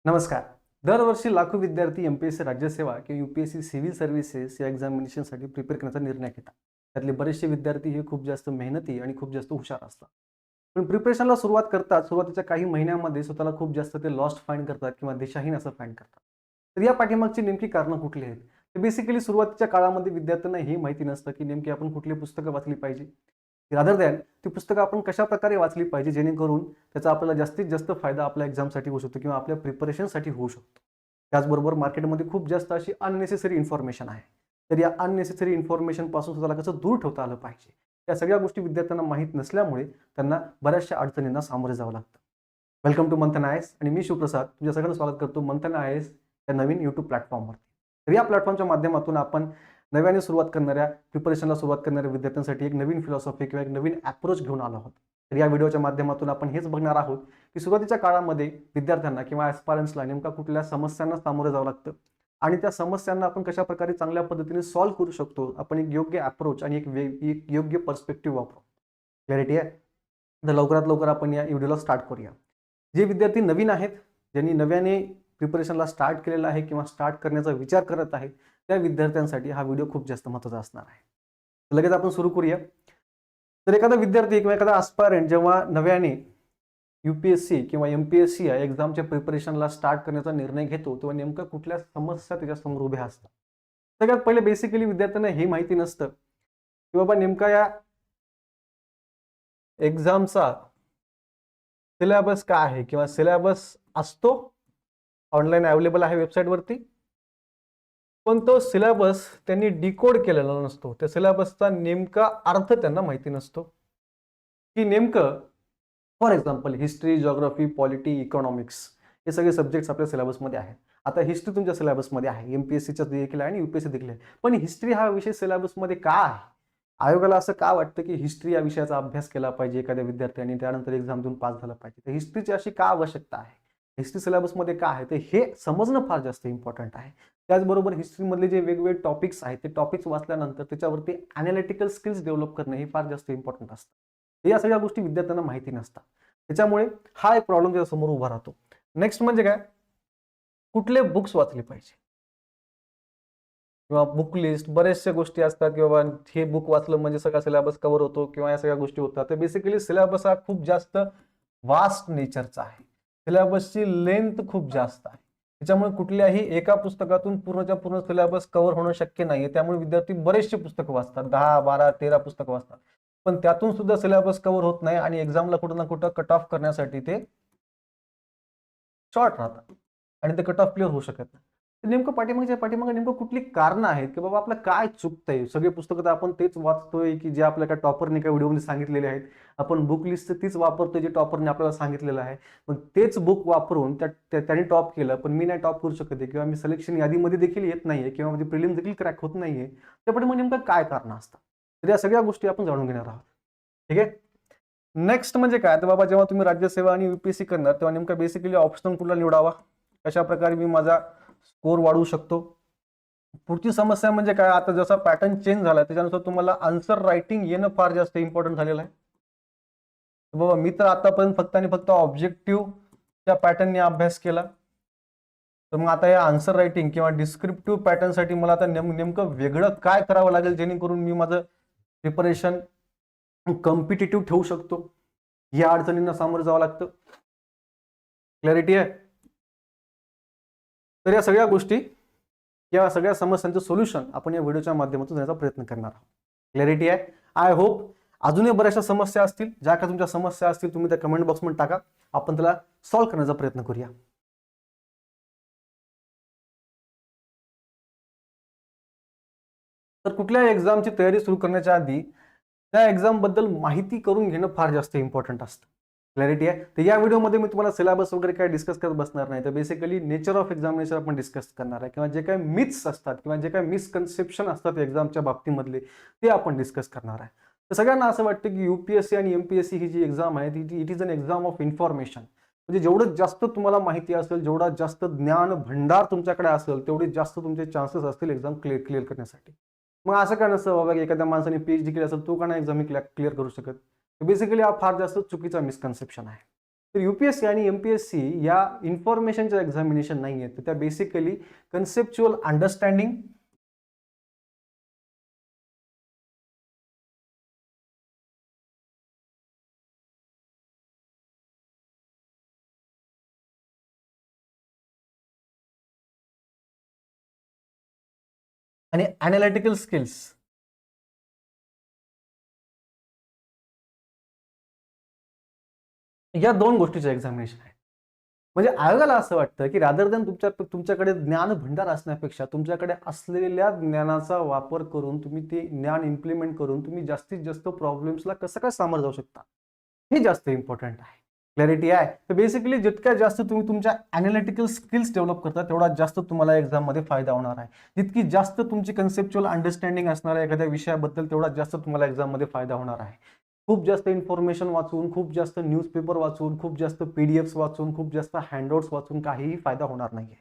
नमस्कार. दरवर्षी लाखो विद्यार्थी एम-पी-एस-सी राज्यसेवा किंवा यू-पी-एस-सी सिव्हिल सर्व्हिसेस या एक्झामिनेशनसाठी प्रिपेअर करण्याचा निर्णय घेतात. त्यातले बरेचसे विद्यार्थी हे खूप जास्त मेहनती आणि खूप जास्त हुशार असतात. पण प्रिपरेशनला सुरुवात करतात, सुरुवातीच्या काही महिन्यांमध्ये स्वतःला खूप जास्त ते लॉस्ट फाइंड करतात किंवा दिशाहीन असं फाइंड करतात. तर या पाठीमागची नेमकी कारणं कुठली आहेत? तर बेसिकली सुरुवातीच्या काळामध्ये विद्यार्थ्यांना हे माहिती नसतं, की नेमकी आपण कुठली पुस्तकं वाचली पाहिजे. रादर दॅन ती पुस्तकं आपण कशाप्रकारे वाचली पाहिजे जेणेकरून त्याचा आपल्याला जास्तीत जास्त फायदा आपल्या एक्झामसाठी होऊ शकतो किंवा आपल्या प्रिपरेशनसाठी होऊ शकतो. त्याचबरोबर मार्केटमध्ये खूप जास्त अशी अननेसेसरी इन्फॉर्मेशन आहे. तर या अननेसेसरी इन्फॉर्मेशनपासून स्वतःला कसं दूर ठेवता आलं पाहिजे. या सगळ्या गोष्टी विद्यार्थ्यांना माहीत नसल्यामुळे त्यांना बऱ्याचशा अडचणींना सामोरे जावं लागतं. वेलकम टू मंथन आय-ए-एस आणि मी शिवप्रसाद तुमच्या सगळ्यांचं स्वागत करतो मंथन आय-ए-एस या नवीन YouTube प्लॅटफॉर्मवर. तर या प्लॅटफॉर्मच्या माध्यमातून आपण नव्याने सुरुवात करणाऱ्या प्रिपरेशनला सुरुवात करणाऱ्या विद्यार्थ्यांसाठी एक नवीन फिलॉसॉफी किंवा एक नवीन अप्रोच घेऊन आलो आहोत. तर या व्हिडिओच्या माध्यमातून आपण हेच बघणार आहोत की सुरुवातीच्या काळामध्ये विद्यार्थ्यांना किंवा ॲस्पायरंट्सला नेमका कुठल्या समस्यांना सामोरं जावं लागतं आणि त्या समस्यांना आपण कशाप्रकारे चांगल्या पद्धतीने सॉल्व्ह करू शकतो. आपण एक योग्य अप्रोच आणि एक योग्य पर्स्पेक्टिव्ह वापरू. क्लॅरिटी आहे? तर लवकरात लवकर आपण या व्हिडिओला स्टार्ट करूया. जे विद्यार्थी नवीन आहेत, ज्यांनी नव्याने प्रिपरेशनला स्टार्ट केलेलं आहे किंवा स्टार्ट करण्याचा विचार करत आहेत, त्या विद्यार्थ्यांसाठी हा व्हिडिओ खूप जास्त महत्त्वाचा असणार आहे. लगेच आपण सुरू करूया. तर एखादा विद्यार्थी किंवा एखादा ॲस्पायरंट जेव्हा नव्याने यू-पी-एस-सी किंवा एम-पी-एस-सी या एक्झामच्या प्रिपरेशनला स्टार्ट करण्याचा निर्णय घेतो, तेव्हा नेमक्या कुठल्या समस्या त्याच्यासमोर उभ्या असतात. सगळ्यात पहिले बेसिकली विद्यार्थ्यांना हे माहिती नसतं, की बाबा नेमका या एक्झामचा सिलेबस काय आहे किंवा सिलेबस असतो, ऑनलाईन अवेलेबल आहे वेबसाईटवरती. पण तो सिलेबस त्यांनी डिकोड केलेला नसतो. त्या सिलेबसचा नेमका अर्थ त्यांना माहिती नसतो, की नेमकं for example history, geography, polity, economics हे सगळे सब्जेक्ट्स आपल्या सिलेबसमध्ये आहेत. आता हिस्ट्री तुमच्या सिलेबसमध्ये आहे, एम-पी-एस-सीच्या देखील आहे आणि यू-पी-एस-सी देखील आहे. पण हिस्ट्री हा विषय सिलेबसमध्ये का आहे? आयोगाला असं का वाटतं, की हिस्ट्री या विषयाचा अभ्यास केला पाहिजे एखाद्या विद्यार्थ्याने त्यानंतर एक्झाम देऊन पास झाला पाहिजे. तर हिस्ट्रीची अशी का आवश्यकता आहे? हिस्ट्री सिलेबसमध्ये का आहे? तर हे समजणं फार जास्त इम्पॉर्टंट आहे. त्याचबरोबर हिस्ट्रीमधले जे वेगवेगळे टॉपिक्स आहेत, ते टॉपिक्स वाचल्यानंतर त्याच्यावरती ॲनालिटिकल स्किल्स डेव्हलप करणं हे फार जास्त इम्पॉर्टंट असतं. या सगळ्या गोष्टी विद्यार्थ्यांना माहिती नसतात. त्याच्यामुळे हा एक प्रॉब्लेम त्याच्यासमोर उभा राहतो. नेक्स्ट म्हणजे काय? कुठले बुक्स वाचले पाहिजे किंवा बुक लिस्ट बऱ्याचशा गोष्टी असतात की बाबा हे बुक वाचलं म्हणजे सगळा सिलेबस कव्हर होतो किंवा या सगळ्या गोष्टी होतात. तर बेसिकली सिलेबस हा खूप जास्त वास्ट नेचरचा आहे. सिलेबसची लेंथ खूप जास्त आहे. त्याच्यामुळे कुठल्याही एका पुस्तकातून पूर्णच्या पूर्ण सिलेबस कव्हर होणं शक्य नाहीये. त्यामुळे विद्यार्थी बरेचसे पुस्तकं वाचतात. 10, 12, 13 पुस्तकं वाचतात. पण त्यातून सुद्धा सिलेबस कव्हर होत नाही आणि एक्झामला कुठं ना कुठं कट ऑफ करण्यासाठी ते शॉर्ट राहतात आणि ते कट ऑफ क्लिअर होऊ शकत नाही. तर नेमकं पाठीमागे नेमकं कुठली कारणं आहेत, की बाबा आपलं काय चुकतंय? सगळे पुस्तकं तर आपण तेच वाचतोय, की जे आपल्या एका टॉपरने एका व्हिडिओमध्ये सांगितलेले आहेत. आपण बुक लिस्ट तीच वापरतोय, जे टॉपरने आपल्याला सांगितलेलं आहे. मग तेच बुक वापरून त्याने टॉप केलं, पण मी नाही टॉप करू शकत आहे किंवा मी सिलेक्शन यादीमध्ये देखील येत नाहीये किंवा माझी प्रिलिम्स देखील क्रॅक होत नाहीये. त्या पाठीमागे नेमकं काय कारणं असतात? तर या सगळ्या गोष्टी आपण जाणून घेणार आहोत. ठीक आहे? नेक्स्ट म्हणजे काय? तर बाबा जेव्हा तुम्ही राज्यसेवा आणि यू-पी-एस-सी करणार, तेव्हा नेमका बेसिकली ऑप्शनल कुठला निवडावा? कशाप्रकारे मी माझा स्कोर वाढवू शकतो? पुढची समस्या म्हणजे काय? आता जसा पॅटर्न चेंज झाला त्याच्यानुसार तुम्हाला आन्सर रायटिंग येणं फार जास्त इम्पॉर्टंट झालेलं आहे. तर बाबा मी तर आतापर्यंत फक्त आणि फक्त ऑब्जेक्टिव्हच्या पॅटर्नने अभ्यास केला. तर मग आता या आन्सर रायटिंग किंवा डिस्क्रिप्टिव्ह पॅटर्नसाठी मला आता नेमकं वेगळं काय करावं लागेल जेणेकरून मी माझं प्रिपरेशन कॉम्पिटिटिव्ह ठेवू शकतो? या अडचणींना सामोरं जावं लागतं. क्लॅरिटी आहे? तर या सगळ्या गोष्टी या सगळ्या समस्यांचं सोल्युशन आपण या व्हिडिओच्या माध्यमातून देण्याचा प्रयत्न करणार आहोत. क्लॅरिटी आहे? I hope. अजूनही बऱ्याचशा समस्या असतील, ज्या काही तुमच्या समस्या असतील तुम्ही त्या कमेंट बॉक्समध्ये टाका. आपण त्याला सॉल्व्ह करण्याचा प्रयत्न करूया. तर कुठल्या एक्झामची तयारी सुरू करण्याच्या आधी त्या एक्झामबद्दल माहिती करून घेणं फार जास्त इम्पॉर्टंट असतं. क्लॅरिटी आहे? तर या व्हिडिओमध्ये मी तुम्हाला सिलेबस वगैरे काय डिस्कस करत बसणार नाही. तर बेसिकली नेचर ऑफ एक्झामिनेशन आपण डिस्कस करणार आहे किंवा जे काही मिथ्स असतात किंवा जे काही मिसकन्सेप्शन असतात एक्झामच्या बाबतीमधले ते आपण डिस्कस करणार आहे. तर सगळ्यांना असं वाटतं की यू-पी-एस-सी आणि एम-पी-एस-सी ही जी एक्झाम आहे ती it is an exam of information. म्हणजे जेवढं जास्त तुम्हाला माहिती असेल, जेवढा जास्त ज्ञान भंडार तुमच्याकडे असेल, तेवढे जास्त तुमचे चान्सेस असतील एक्झाम क्लिअर करण्यासाठी. मग असं का नसतं बाबा की एखाद्या माणसाने पी-एच-डी केली असेल, तो का नाही एक्झाम क्लिअर करू शकत? बेसिकली हा फार जास्त चुकीचा मिसकन्सेप्शन आहे. तर UPSC आणि MPSC या इन्फॉर्मेशनच्या एक्झामिनेशन नाही आहेत, तर त्या बेसिकली कन्सेप्च्युअल अंडरस्टँडिंग आणि अनालिटिकल स्किल्स या दोन गोष्टीचं एक्झामिनेशन आहे. म्हणजे आयोगाला असं वाटतं की रादर दॅन तुमच्याकडे ज्ञान भंडार असण्यापेक्षा तुमच्याकडे असलेल्या ज्ञानाचा वापर करून तुम्ही ते ज्ञान इम्प्लिमेंट करून तुम्ही जास्तीत जास्त प्रॉब्लेम्सला कसं काय सामोरं जाऊ शकता, हे जास्त इम्पॉर्टंट आहे. क्लॅरिटी आहे. तर बेसिकली जितक्या जास्त तुम्ही तुमच्या अनालिटिकल स्किल्स डेव्हलप करता तेवढा जास्त तुम्हाला एक्झाममध्ये फायदा होणार आहे. जितकी जास्त तुमची कन्सेप्च्युअल अंडरस्टँडिंग असणार आहे एखाद्या विषयाबद्दल तेवढा जास्त तुम्हाला एक्झाममध्ये फायदा होणार आहे. खूप जास्त इन्फॉर्मेशन वाचून, खूप जास्त न्यूजपेपर वाचून, खूप जास्त PDFs वाचून, खूप जास्त हँडआउट्स वाचून काहीही फायदा होणार नाहीये.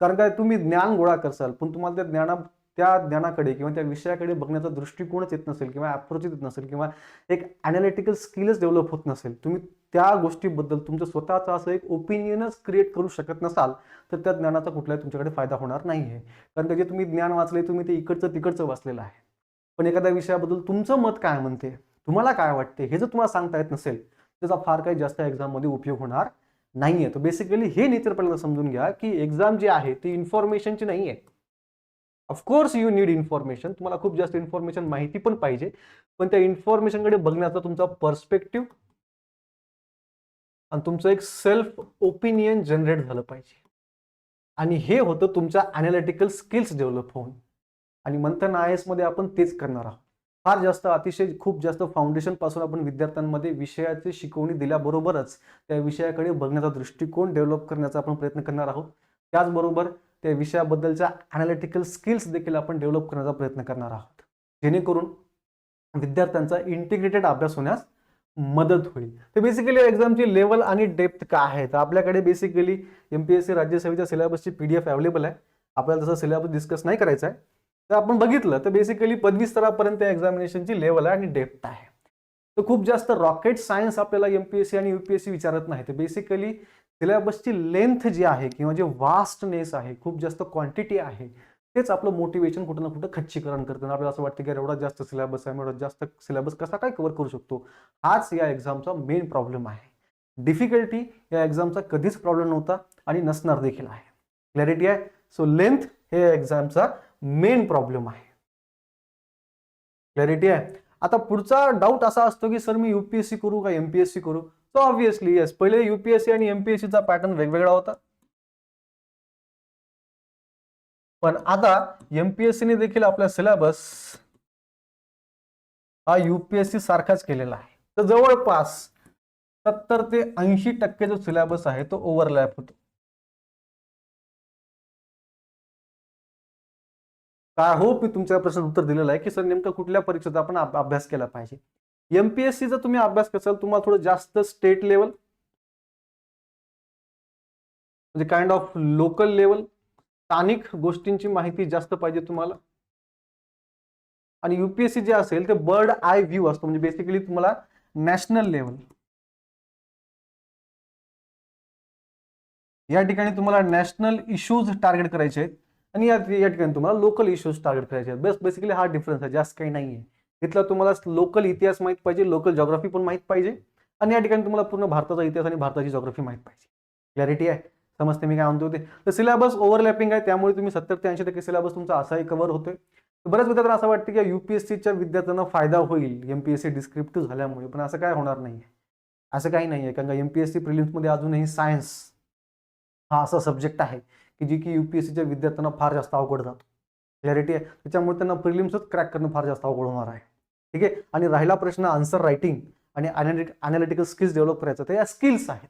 कारण काय तुम्ही ज्ञान गोळा करसाल पण तुम्हाला त्या ज्ञानाकडे किंवा त्या विषयाकडे बघण्याचा दृष्टिकोनच येत नसेल किंवा अप्रोच येत नसेल किंवा एक अनालिटिकल स्किलच डेव्हलप होत नसेल, तुम्ही त्या गोष्टीबद्दल तुमचं स्वतःचं असं एक ओपिनियनच क्रिएट करू शकत नसाल, तर त्या ज्ञानाचा कुठलाही तुमच्याकडे फायदा होणार नाहीये. कारण का जे तुम्ही ज्ञान वाचले तुम्ही ते इकडचं तिकडचं वाचलेलं आहे. पण एखाद्या विषयाबद्दल तुमचं मत काय म्हणते, तुम्हाला काय वाटते, हे जर तुम्हाला सांगता येत नसेल त्याचा फार काही जास्त एक्झाममध्ये उपयोग होणार नाहीये. तर बेसिकली हे नेचर पहिल्यांदा समजून घ्या की एक्झाम जी आहे ती इन्फॉर्मेशनची नाहीये. ऑफकोर्स यू नीड इन्फॉर्मेशन, तुम्हाला खूप जास्त इन्फॉर्मेशन माहिती पण पाहिजे, पण त्या इन्फॉर्मेशनकडे बघण्याचा तुमचा पर्स्पेक्टिव्ह आणि तुमचं एक सेल्फ ओपिनियन जनरेट झालं पाहिजे. आणि हे होतं तुमच्या अनालिटिकल स्किल्स डेव्हलप होऊन. आणि मंथन IAS मध्ये आपण तेच करणार आहोत. फार जास्त अतिशय खूप जास्त फाउंडेशन पासून आपण विद्यार्थ्यांमध्ये विषयाची शिकवणी दिल्याबरोबरच त्या विषयाकडे बघण्याचा दृष्टिकोन डेव्हलप करण्याचा आपण प्रयत्न करणार आहोत. त्याचबरोबर त्या विषयाबद्दलच्या अनालिटिकल स्किल्स देखील आपण डेव्हलप करण्याचा प्रयत्न करणार आहोत, जेणेकरून विद्यार्थ्यांचा इंटिग्रेटेड अभ्यास होण्यास मदत होईल. तर बेसिकली एक्झामची लेवल आणि डेप्थ काय आहे, तर आपल्याकडे बेसिकली MPSC राज्यसेवेच्या सिलेबसची PDF अवेलेबल आहे. आपल्याला तसं सिलेबस डिस्कस नाही करायचा आहे. तर आपण बघितलं तर बेसिकली पदवी स्तरापर्यंत एक्झामिनेशनची लेवल आहे आणि डेप्थ आहे. तर खूप जास्त रॉकेट सायन्स आपल्याला MPSC आणि UPSC विचारत नाही. तर बेसिकली सिलेबसची लेंथ जी आहे किंवा जे वास्टनेस आहे, खूप जास्त क्वांटिटी आहे, तेच आपलं मोटिवेशन कुठं ना कुठं खच्चीकरण करतं. आपल्याला असं वाटतं की एवढा जास्त सिलेबस आहे, एवढा जास्त सिलेबस कसा काय कव्हर करू शकतो. हाच या एक्झामचा मेन प्रॉब्लेम आहे. डिफिकल्टी या एक्झामचा कधीच प्रॉब्लेम नव्हता आणि नसणार देखील आहे. क्लॅरिटी आहे. सो लेंथ हे एक्झामचा मेन प्रॉब्लेम आहे. क्लॅरिटी आहे. आता पुढचा डाऊट असा असतो की सर मी UPSC करू का MPSC करू. सो ऑब्व्हियसली येस, पहिले UPSC आणि MPSCचा पॅटर्न वेगवेगळा होता, पण आता MPSC ने देखील आपला सिलेबस हा UPSC सारखाच केलेला आहे. तर जवळपास 70 ते 80% जो सिलेबस आहे तो ओव्हरलॅप होतो. काय होप मी तुमच्या प्रश्नाचं उत्तर दिलेलं आहे की सर नेमका कुठल्या परीक्षेचा आपण अभ्यास केला पाहिजे. MPSCचा तुम्ही अभ्यास कराल तुम्हाला थोडं जास्त स्टेट लेवल म्हणजे काइंड ऑफ लोकल लेवल स्थानिक गोष्टींची माहिती जास्त पाहिजे तुम्हाला. आणि UPSC जे असेल ते बर्ड आय व्ह्यू असतो, म्हणजे बेसिकली तुम्हाला नॅशनल लेवल या ठिकाणी तुम्हाला नॅशनल इश्यूज टार्गेट करायचे आहेत आणि या ठिकाणी तुम्हाला लोकल इश्यूज टार्गेट करायचे आहेत. बेसिकली हा डिफरन्स आहे, जास्त काही नाहीये. इथला तुम्हाला लोकल इतिहास माहित पाहिजे, लोकल जॉग्राफी पण माहित पाहिजे आणि या ठिकाणी तुम्हाला पूर्ण भारताचा इतिहास आणि भारताची जॉग्राफी माहित पाहिजे. क्लॅरिटी आहे. समजते मी काय म्हणतो ते. तर सिलेबस ओव्हरलॅपिंग आहे, त्यामुळे तुम्ही 70 ते 80% सिलेबस तुमचा असाही कव्हर होतोय. बऱ्याच विद्यार्थ्यांना असं वाटतं की UPSCच्या विद्यार्थ्यांना फायदा होईल MPSC डिस्क्रिप्टिव्ह झाल्यामुळे, पण असं काय होणार नाहीये. असं काही नाहीये, कारण का MPSC प्रिलिम्स मध्ये अजूनही सायन्स हा असा सब्जेक्ट आहे की जी की UPSCच्या विद्यार्थ्यांना फार जास्त अवघड जातो. क्लॅरिटी आहे. त्याच्यामुळे त्यांना प्रिलिम्सच क्रॅक करणं फार जास्त अवघड होणार आहे. ठीक आहे. आणि राहिला प्रश्न आन्सर रायटिंग आणि अनालिटिकल स्किल्स डेव्हलप करायचं, तर या स्किल्स आहेत,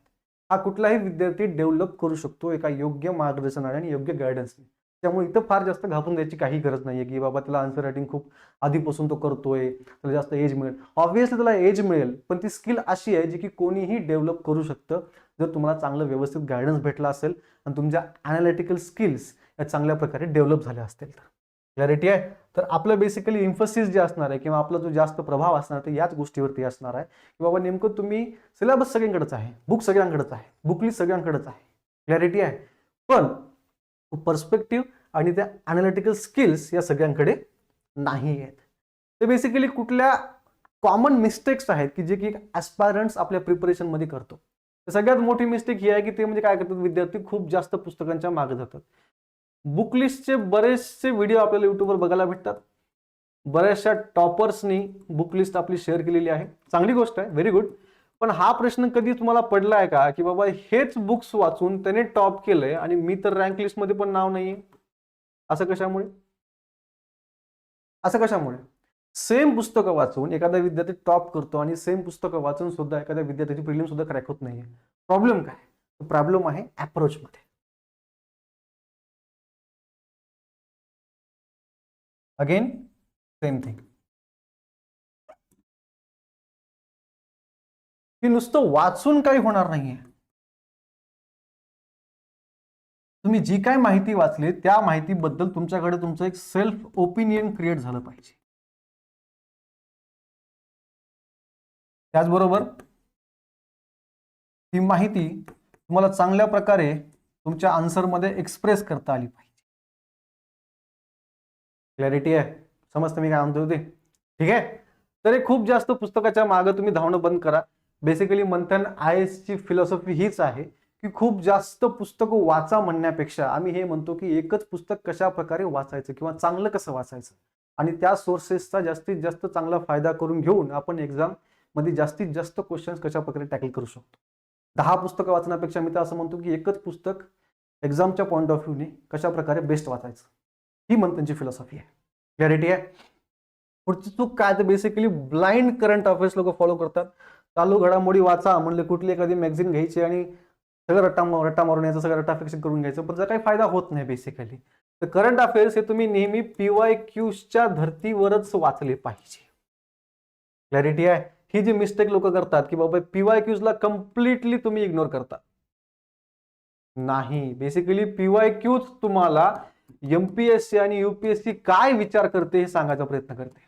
हा कुठलाही विद्यार्थी डेव्हलप करू शकतो एका योग्य मार्गदर्शनाने आणि योग्य गायडन्सने. त्यामुळे इथं फार जास्त घाबरून द्यायची काही गरज नाहीये की बाबा त्याला आन्सर रायटिंग खूप आधीपासून तो करतोय, त्याला जास्त एज मिळेल. ऑब्व्हियसली त्याला एज मिळेल, पण ती स्किल अशी आहे जी की कोणीही डेव्हलप करू शकतं जर तुम्हाला चांगलं व्यवस्थित गायडन्स भेटला असेल आणि तुमच्या अनालिटिकल स्किल्स या चांगल्या प्रकारे डेव्हलप झाल्या असतील तर. क्लॅरिटी आहे. तर आपलं बेसिकली इन्फोसिस जे असणार आहे किंवा आपला जो जास्त प्रभाव असणार ते याच गोष्टीवरती असणार आहे की बाबा नेमकं तुम्ही सिलेबस सगळ्यांकडेच आहे, बुक सगळ्यांकडेच आहे, बुकलिस्ट सगळ्यांकडेच आहे, क्लॅरिटी आहे, पण पर्स्पेक्टिव्ह आणि त्या अनालिटिकल स्किल्स या सगळ्यांकडे नाही आहेत. ते बेसिकली कुठल्या कॉमन मिस्टेक्स आहेत की जे की ॲस्पायरंट्स आपल्या प्रिपरेशनमध्ये करतो. सगळ्यात मोठी मिस्टेक ही आहे की ते म्हणजे काय करतात, विद्यार्थी खूप जास्त पुस्तकांच्या मागे जातात. बुक लिस्टचे बरेचसे व्हिडिओ आपल्याला युट्यूबवर बघायला भेटतात. बऱ्याचशा टॉपर्सनी बुक लिस्ट आपली शेअर केलेली आहे, चांगली गोष्ट आहे, व्हेरी गुड. पण हा प्रश्न कधी तुम्हाला पडला आहे का की बाबा हेच बुक्स वाचून त्याने टॉप केलंय आणि मी तर रँक लिस्टमध्ये पण नाव नाहीये? असं कशामुळे? असं कशामुळे? सेम पुस्तकं वाचून एखादा विद्यार्थी टॉप करतो आणि सेम पुस्तकं वाचून सुद्धा एखाद्या विद्यार्थ्याची प्रिलिम सुद्धा क्रॅक होत नाहीये. प्रॉब्लेम काय? प्रॉब्लेम आहे अप्रोचमध्ये. अगेन सेम थिंग की नुसतं वाचून काही होणार नाहीये. तुम्ही जी काय माहिती वाचली त्या माहितीबद्दल तुमच्याकडे तुमचं एक सेल्फ ओपिनियन क्रिएट झालं पाहिजे. त्याचबरोबर ती माहिती तुम्हाला चांगल्या प्रकारे तुमच्या आन्सरमध्ये एक्सप्रेस करता आली पाहिजे. क्लॅरिटी आहे? समजतं मी काय म्हणतो ते? ठीक आहे. तर हे खूप जास्त पुस्तकाच्या मागे तुम्ही धावणं बंद करा. बेसिकली मंथन IAS ची फिलॉसॉफी हीच आहे की खूप जास्त पुस्तकं वाचा म्हणण्यापेक्षा आम्ही हे म्हणतो की एकच पुस्तक कशा प्रकारे वाचायचं किंवा चांगलं कसं वाचायचं आणि त्या सोर्सेसचा जास्तीत जास्त चांगला फायदा करून घेऊन आपण एक्झाम मध्ये जास्तीत जास्त क्वेश्चन्स कशा प्रकारे टॅकल करू शकतो. 10 पुस्तकं वाचण्यापेक्षा मी तर असं म्हणतो की एकच पुस्तक एक्झामच्या पॉईंट ऑफ व्ह्यूने कशा प्रकारे बेस्ट वाचायचं, ही मंथनची फिलॉसॉफी आहे. क्लॅरिटी आहे? पुढची चूक काय, तर बेसिकली ब्लाइंड करंट अफेअर्स लोक फॉलो करतात. चालू घडामोडी वाचा म्हणले कुठली एखादी मॅगझिन घ्यायची आणि सगळं रट्टा मारून यायचं, सगळं रट्टा फिक्शन करून घ्यायचं, पण त्याचा काही फायदा होत नाही बेसिकली. तर करंट अफेअर्स हे तुम्ही नेहमी PYQच्या धर्तीवरच वाचले पाहिजे. क्लॅरिटी आहे? ही जी मिस्टेक लोक करतात की बाबा PYQला कम्प्लिटली तुम्ही इग्नोर करता. नाही, बेसिकली PYQच तुम्हाला MPSC आणि UPSC काय विचार करते हे सांगायचा प्रयत्न करते.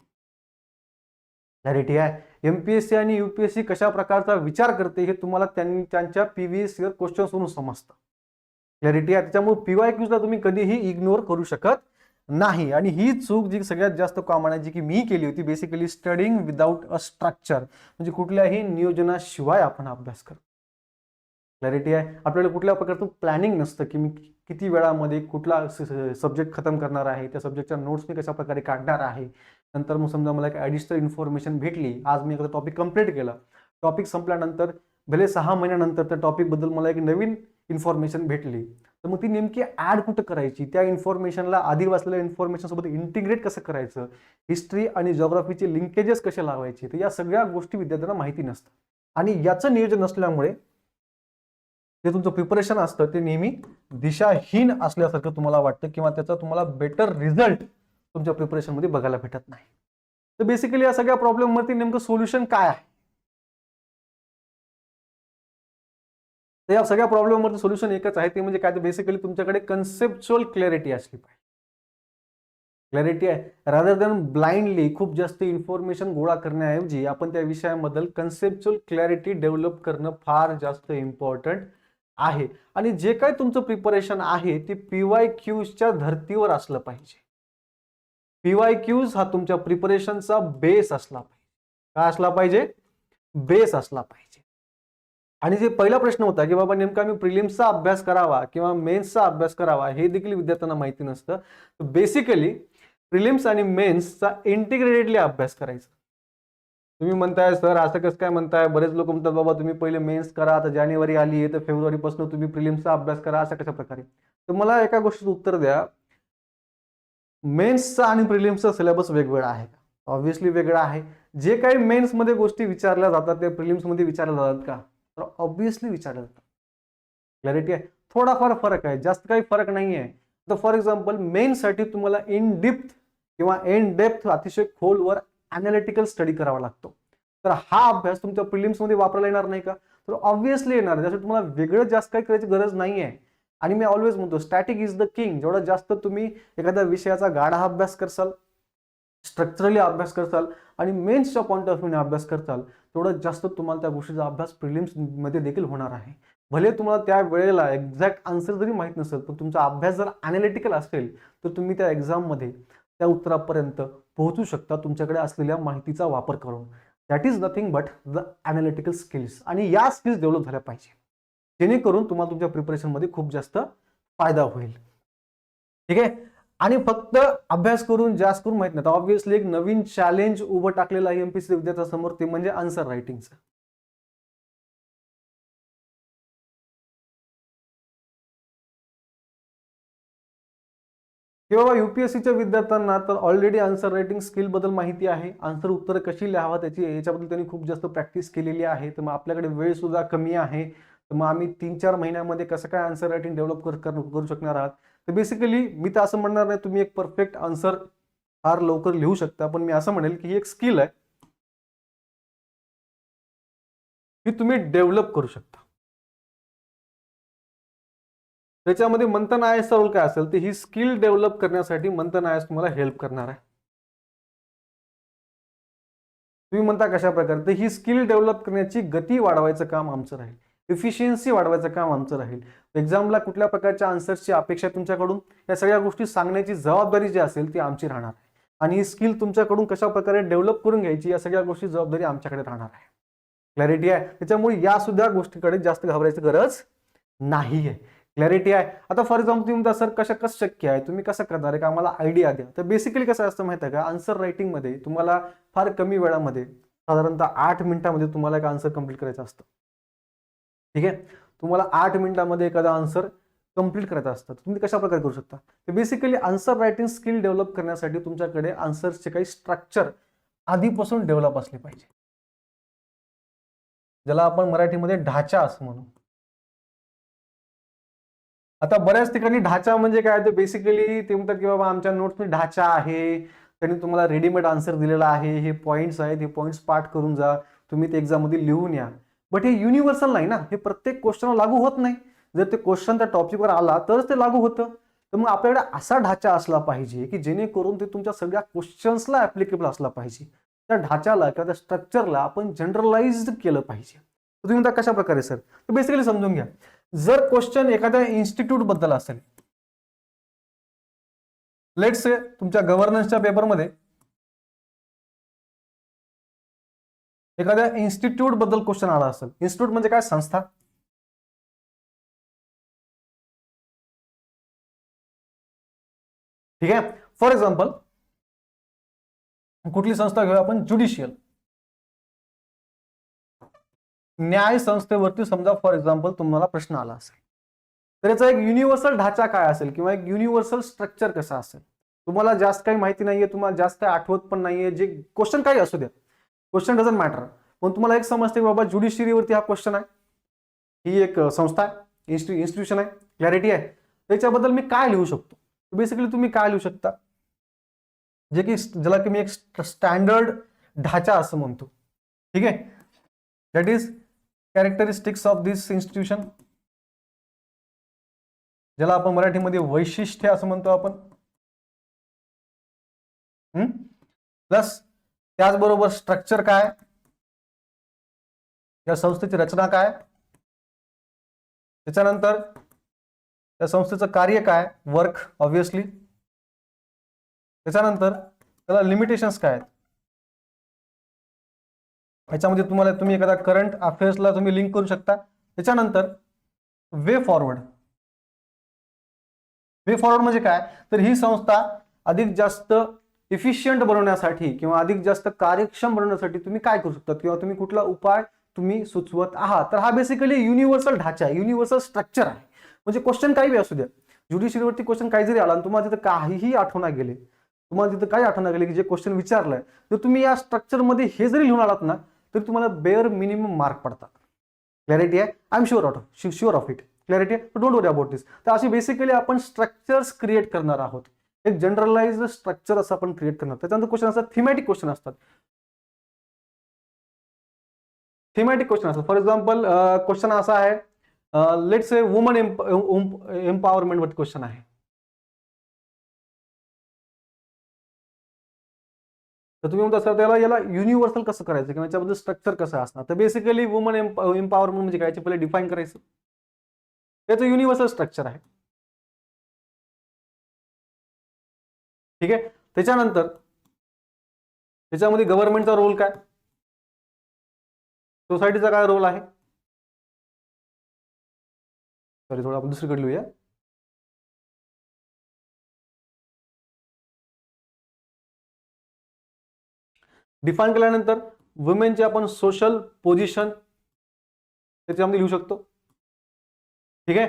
क्लॅरिटी आहे? MPSC आणि UPSC कशा प्रकारचा विचार करते हे तुम्हाला त्यांच्या प्रिव्हियस इयर क्वेश्चन्स वरून समजतं. क्लॅरिटी आहे? त्याच्यामुळे PYQला तुम्ही कधीही इग्नोर करू शकत नाही. आणि ही चूक जी सगळ्यात जास्त कॉमन आहे, जी की मी केली होती, basically studying without a structure, म्हणजे कुठल्याही नियोजनाशिवाय आपण अभ्यास करतो. क्लॅरिटी आहे? आपल्याला कुठल्या प्रकारचं प्लॅनिंग नसतं की मी किती वेळामध्ये कुठला सब्जेक्ट खतम करणार आहे, त्या सब्जेक्टच्या नोट्स मी कशा प्रकारे काढणार आहे. नंतर मग समजा मला एक ॲडिशनल इन्फॉर्मेशन भेटली, आज मी एखादा टॉपिक कंप्लीट केला, टॉपिक संपल्यानंतर भले 6 महिन्यानंतर त्या टॉपिकबद्दल मला एक नवीन इन्फॉर्मेशन भेटली, तर मग ती नेमकी ॲड कुठं करायची, त्या इन्फॉर्मेशनला आधी वाचलेल्या इन्फॉर्मेशन सोबत इंटिग्रेट कसं करायचं, हिस्ट्री आणि जिओग्राफीचे लिंकेजेस कसे लावायचे, तर या सगळ्या गोष्टी विद्यार्थ्यांना माहिती नसतं. आणि याचं नियोजन नसल्यामुळे जे तुमचं प्रिपरेशन असतं ते नेहमी दिशाहीन असल्यासारखं तुम्हाला वाटतं किंवा त्याचा तुम्हाला बेटर रिझल्ट तुमच्या प्रिपरेशनमध्ये बघायला भेटत नाही. तर बेसिकली या सगळ्या प्रॉब्लेमवरती नेमकं सोल्युशन काय आहे? तर या सगळ्या प्रॉब्लेमवरती सोल्युशन एकच आहे, ते म्हणजे काय, तर बेसिकली तुमच्याकडे कन्सेप्च्युअल क्लॅरिटी असली पाहिजे. क्लॅरिटी आहे? रादर दॅन ब्लाइंडली खूप जास्त इन्फॉर्मेशन गोळा करण्याऐवजी आपण त्या विषयाबद्दल कन्सेप्च्युअल क्लॅरिटी डेव्हलप करणं फार जास्त इम्पॉर्टंट आहे. आणि जे काही तुमचं प्रिपरेशन आहे ते PYQच्या धर्तीवर असलं पाहिजे. PYQs हा तुमच्या प्रिपरेशनचा बेस असला पाहिजे. काय असला पाहिजे? बेस असला पाहिजे. आणि जे पहिला प्रश्न होता की बाबा नेमका मी प्रिलिम्सचा अभ्यास करावा किंवा मेन्सचा अभ्यास करावा, हे देखील विद्यार्थ्यांना माहिती नसतं. बेसिकली प्रिलिम्स आणि मेन्सचा इंटिग्रेटेडली अभ्यास करायचा. तुम्ही म्हणताय सर असं कसं काय म्हणताय, बरेच लोक म्हणतात बाबा तुम्ही पहिले मेन्स करा, आता जानेवारी आली आहे तर फेब्रुवारीपासून तुम्ही प्रिलिम्सचा अभ्यास करा, अशा कशा प्रकारे. तर मला एका गोष्टीचं उत्तर द्या, मेन्सचा आणि प्रिलिम्सचा सिलेबस वेगवेगळा आहे का? ऑब्व्हियसली वेगळा आहे. जे काही मेन्समध्ये गोष्टी विचारल्या जातात ते प्रिलिम्समध्ये विचारल्या जातात का? तर ऑब्व्हियसली विचारल्या जातात. क्लॅरिटी आहे? थोडाफार फरक आहे, जास्त काही फरक नाही आहे. तर फॉर एक्झाम्पल मेन्ससाठी तुम्हाला इन डिप्थ किंवा इन डेप्थ अतिशय खोलवर अनालिटिकल स्टडी करावा लागतो. तर हा अभ्यास तुमच्या प्रिलिम्समध्ये वापरायला येणार नाही का? तर ऑब्व्हियसली येणार. त्यासाठी तुम्हाला वेगळं जास्त काही करायची गरज नाही आहे. आणि मी ऑलवेज म्हणतो स्टॅटिक इज द किंग. जेवढा जास्त तुम्ही एखाद्या विषयाचा गाढा अभ्यास करसाल स्ट्रक्चरली अभ्यास करताल आणि मेन्सच्या पॉईंट ऑफ व्ह्यूने अभ्यास करताल, तेवढं जास्त तुम्हाला त्या गोष्टीचा अभ्यास प्रिलिम्स मध्ये देखील होणार आहे. भले तुम्हाला त्या वेळेला एक्झॅक्ट आन्सर जरी माहित नसेल, पण तुमचा अभ्यास जर अनालिटिकल असेल तर तुम्ही त्या एक्झाममध्ये त्या उत्तरापर्यंत पोहोचू शकता तुमच्याकडे असलेल्या माहितीचा वापर करून. That is nothing but the analytical skills. आणि या स्किल्स डेव्हलप झाल्या पाहिजे, जेणेकरून तुम्हाला तुमच्या प्रिपरेशनमध्ये खूप जास्त फायदा होईल. ठीक आहे. आणि फक्त अभ्यास करून जास्त करून माहित नाही, तर ऑब्व्हियसली एक नवीन चॅलेंज उभं टाकलेलं आहे एमपीएससी विद्यार्थ्यांसमोर, ते म्हणजे आन्सर रायटिंगचं. किंवा युपीएससीच्या विद्यार्थ्यांना तर ऑलरेडी आन्सर रायटिंग स्किल बद्दल माहिती आहे, आन्सर उत्तर कशी लिहावा त्याची याच्याबद्दल त्यांनी खूप जास्त प्रॅक्टिस केलेली आहे. तर मग आपल्याकडे वेळ सुद्धा कमी आहे, तर मग आम्ही 3-4 महिन्यामध्ये कसं काय आन्सर रायटिंग डेव्हलप करू शकणार आहात. तर बेसिकली मी तर असं म्हणणार नाही तुम्ही एक परफेक्ट आन्सर फार लवकर लिहू शकता, पण मी असं म्हणेल की ही एक स्किल आहे की तुम्ही डेव्हलप करू शकता. त्याच्यामध्ये मंथन आय एसचा रोल काय असेल, तर ही स्किल डेव्हलप करण्यासाठी मंथन आय एस तुम्हाला हेल्प करणार आहे. तुम्ही म्हणता कशा प्रकारे, तर ही स्किल डेव्हलप करण्याची गती वाढवायचं काम आमचं राहील, इफिशियन्सी वाढवायचं काम आमचं राहील. एक्झामला कुठल्या प्रकारच्या आन्सर्सची अपेक्षा तुमच्याकडून, या सगळ्या गोष्टी सांगण्याची जबाबदारी जी असेल ती आमची राहणार आहे. आणि ही स्किल तुमच्याकडून कशा प्रकारे डेव्हलप करून घ्यायची, या सगळ्या गोष्टी जबाबदारी आमच्याकडे राहणार आहे. क्लॅरिटी आहे. त्याच्यामुळे या सुद्धा गोष्टीकडे जास्त घाबरायची गरज नाही आहे. क्लॅरिटी आहे. आता फॉर एक्झाम्पल तुम्ही म्हणता सर कसं शक्य आहे, तुम्ही कसं करणार आहे का, आम्हाला आयडिया द्या. तर बेसिकली कसं असतं माहिती आहे का, आन्सर रायटिंगमध्ये तुम्हाला फार कमी वेळामध्ये, साधारणतः 8 मिनिटांमध्ये तुम्हाला एक आन्सर कंप्लीट करायचं असतं. ठीक आहे. तुम्हाला 8 मिनिटांमध्ये एखादा आन्सर कंप्लीट करायचं असतं. तुम्ही कशा प्रकारे करू शकता, तर basically answer writing skill develop करण्यासाठी तुमच्याकडे आन्सर्सचे काही स्ट्रक्चर आधीपासून डेव्हलप असले पाहिजे, ज्याला आपण मराठीमध्ये ढाचा असं म्हणू. आता बऱ्याच ठिकाणी ढाचा म्हणजे काय, तर बेसिकली ते म्हणतात की बाबा आमच्या नोट्समध्ये ढाचा आहे, त्यांनी तुम्हाला रेडीमेड आन्सर दिलेला आहे, हे पॉईंट्स आहेत, हे पॉईंट्स पाठ करून जा, तुम्ही ते एक्झाममध्ये लिहून या. बट हे युनिव्हर्सल नाही ना, हे प्रत्येक क्वेश्चनला लागू होत नाही. जर ते क्वेश्चन त्या टॉपिकवर आला तरच ते लागू होतं. तर मग आपल्याकडे असा ढाचा असला पाहिजे की जेणेकरून ते तुमच्या सगळ्या क्वेश्चन्सला ऍप्लिकेबल असला पाहिजे. त्या ढाच्याला किंवा त्या स्ट्रक्चरला आपण जनरलाइज केलं पाहिजे. तर तुम्ही म्हणता कशा प्रकारे सर, तर बेसिकली समजून घ्या. जर क्वेश्चन एखाद्या इन्स्टिट्यूट बद्दल असेल, लेट्स से तुमच्या गव्हर्नन्सच्या पेपरमध्ये एखाद्या इन्स्टिट्यूट बद्दल क्वेश्चन आला असेल. इन्स्टिट्यूट म्हणजे काय, संस्था. ठीक आहे. फॉर एक्झाम्पल कुठली संस्था घेऊया आपण, ज्युडिशियल, न्याय संस्थेवरती समजा फॉर एक्झाम्पल तुम्हाला प्रश्न आला असेल, तर याचा एक युनिव्हर्सल ढाचा काय असेल किंवा एक युनिव्हर्सल स्ट्रक्चर कसं असेल. तुम्हाला जास्त काही माहिती नाहीये, तुम्हाला जास्त काही आठवत पण नाहीये, जे क्वेश्चन काही असू द्या, क्वेश्चन डझंट मॅटर, पण तुम्हाला एक समजते की बाबा ज्युडिशियरीवरती हा क्वेश्चन आहे, ही एक संस्था आहे, इन्स्टिट्यूशन आहे. क्लॅरिटी आहे. त्याच्याबद्दल मी काय लिहू शकतो, बेसिकली तुम्ही काय लिहू शकता, जे की ज्याला की मी एक स्टँडर्ड ढाचा असं म्हणतो. ठीक आहे. That is characteristics of this institution, ज्याला आपण मराठीमध्ये वैशिष्ट्य असं म्हणतो आपण. प्लस त्याचबरोबर स्ट्रक्चर काय, या संस्थेची रचना काय, त्याच्यानंतर त्या संस्थेचं कार्य काय, वर्क ऑब्व्हियसली, त्याच्यानंतर त्याला लिमिटेशन्स काय आहेत. याच्यामध्ये तुम्ही एखादा करंट अफेअर्सला तुम्ही लिंक करू शकता. त्याच्यानंतर वे फॉरवर्ड. वे फॉरवर्ड म्हणजे काय, तर ही संस्था अधिक जास्त इफिशियंट बनवण्यासाठी किंवा अधिक जास्त कार्यक्षम बनवण्यासाठी तुम्ही काय करू शकता किंवा तुम्ही कुठला उपाय तुम्ही सुचवत आहात. तर हा बेसिकली युनिव्हर्सल ढाचा आहे, युनिव्हर्सल स्ट्रक्चर आहे. म्हणजे क्वेश्चन काही असू द्या, ज्युडिशियरीवरती क्वेश्चन काही जरी आला आणि तुम्हाला तिथं काहीही आठवणा गेले, तुम्हाला तिथं काही आठवणा गेले की जे क्वेश्चन विचारलंय, तर तुम्ही या स्ट्रक्चरमध्ये हे जरी लिहून आलात ना, तर तुम्हाला बेअर मिनिमम मार्क पडतात. क्लॅरिटी आहे. I am sure of it. Clarity आहे. डोंट वरी अबाउट दिस. तर अशी बेसिकली आपण स्ट्रक्चर्स क्रिएट करणार आहोत, एक जनरलाइज स्ट्रक्चर असं आपण क्रिएट करणार. त्याच्यानंतर क्वेश्चन असतात, थीमॅटिक क्वेश्चन असतात. थीमॅटिक क्वेश्चन असतात. फॉर एक्झाम्पल क्वेश्चन असा आहे, लेट्स से वुमन एम्पॉवरमेंट वरती क्वेश्चन आहे. तर तुम्ही म्हणता सर त्याला याला युनिव्हर्सल कसं करायचं किंवा याच्याबद्दल स्ट्रक्चर कसं असणार, तर बेसिकली वुमन एम्पॉवरमेंट म्हणजे काय पहिले डिफाईन करायचं. त्याचं युनिव्हर्सल स्ट्रक्चर आहे. ठीक आहे. त्याच्यानंतर त्याच्यामध्ये गव्हर्नमेंटचा रोल काय, सोसायटीचा काय रोल आहे. सॉरी थोडं आपण दुसरीकडे लिहूया. डिफाईन केल्यानंतर वुमेनचे आपण सोशल पोझिशन त्याच्यामध्ये लिहू शकतो. ठीक आहे.